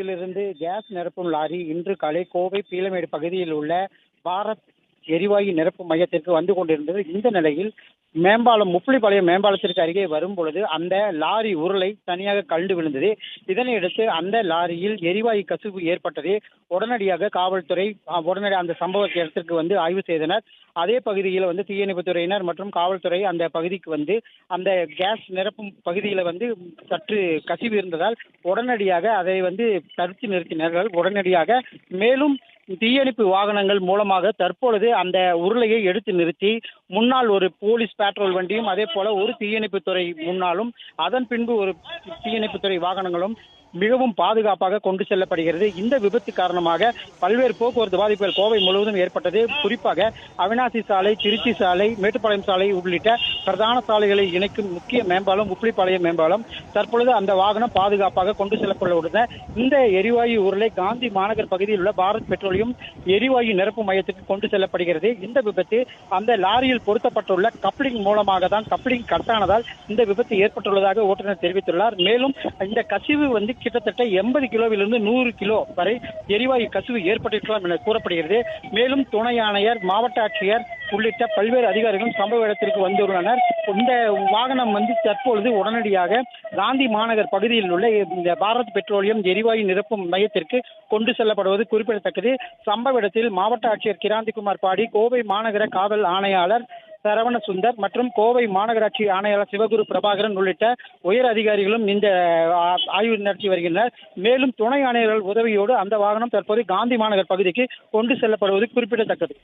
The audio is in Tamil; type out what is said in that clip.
பெட்ரோலிலிருந்து கேஸ் நிரப்பும் லாரி இன்று காலை கோவை பீளமேடு பகுதியில் உள்ள பாரத் எரிவாயு நிரப்பு மையத்திற்கு வந்து கொண்டிருந்தது. இந்த நிலையில் முப்புளிப்பாளையம் மேம்பாலத்திற்கு அருகே வரும் பொழுது அந்த லாரி உருளை தனியாக கழண்டு விழுந்தது. இதனையடுத்து அந்த லாரியில் எரிவாயு கசிவு ஏற்பட்டது. உடனடியாக காவல்துறை அந்த சம்பவ இடத்திற்கு வந்து ஆய்வு செய்தனர். அதே பகுதியில் தீயணைப்புத் துறையினர் மற்றும் காவல்துறை அந்த பகுதிக்கு வந்து அந்த கேஸ் நிரப்பும் பகுதியில் சற்று கசிவு இருந்ததால் உடனடியாக அதை தடுத்து நிறுத்தினார்கள். உடனடியாக மேலும் தீயணைப்பு வாகனங்கள் மூலமாக தற்பொழுது அந்த உருளையை எடுத்து நிறுத்தி முன்னால் ஒரு போலீஸ் பேட்ரோல் வண்டியும் அதே போல ஒரு தீயணைப்புத்துறை முன்னாலும் அதன் பின்பு ஒரு தீயணைப்புத்துறை வாகனங்களும் மிகவும் பாதுகாப்பாக கொண்டு செல்லப்படுகிறது. இந்த விபத்து காரணமாக பல்வேறு போக்குவரத்து பாதிப்புகள் கோவை முழுவதும் ஏற்பட்டது. குறிப்பாக அவினாசி சாலை, திருச்சி சாலை, மேட்டுப்பாளையம் சாலை உள்ளிட்ட பிரதான சாலைகளை இணைக்கும் முக்கிய மேம்பாலம் முப்புளிப்பாளையம் மேம்பாலம் தற்பொழுது அந்த வாகனம் பாதுகாப்பாக கொண்டு செல்லப்பட உள்ளன. இந்த எரிவாயு உருளை காந்தி மாநகர் பகுதியில் உள்ள பாரத் பெட்ரோலியம் எரிவாயு நிரப்பு மையத்துக்கு கொண்டு செல்லப்படுகிறது. இந்த விபத்து அந்த லாரியில் பொருத்தப்பட்டுள்ள கப்ளிங் மூலமாக தான் கப்ளிங் கட்டானதால் இந்த விபத்து ஏற்பட்டுள்ளதாக ஓட்டுநர் தெரிவித்துள்ளார். மேலும் இந்த கசிவு கிட்டத்தட்ட 80 கிலோவிலிருந்து 100 கிலோ வரை எரிவாயு கசிவு ஏற்பட்டிருக்கலாம் என கூறப்படுகிறது. மேலும் துணை ஆணையர், மாவட்ட ஆட்சியர் உள்ளிட்ட பல்வேறு அதிகாரிகளும் சம்பவ இடத்திற்கு வந்துள்ளனர். இந்த வாகனம் தற்பொழுது உடனடியாக காந்தி மாநகர் பகுதியில் உள்ள இந்த பாரத் பெட்ரோலியம் எரிவாயு நிரப்பும் மையத்திற்கு கொண்டு செல்லப்படுவது குறிப்பிடத்தக்கது. சம்பவ இடத்தில் மாவட்ட ஆட்சியர் கிராந்திகுமார் பாடி, கோவை மாநகர காவல் ஆணையாளர் சரவண சுந்தர் மற்றும் கோவை மாநகராட்சி ஆணையாளர் சிவகுரு பிரபாகரன் உள்ளிட்ட உயர் அதிகாரிகளும் இந்த ஆய்வு நடத்தி வருகின்றனர். மேலும் துணை ஆணையர்கள் உதவியோடு அந்த வாகனம் தற்போது காந்தி மாநகர் பகுதிக்கு கொண்டு செல்லப்படுவது குறிப்பிடத்தக்கது.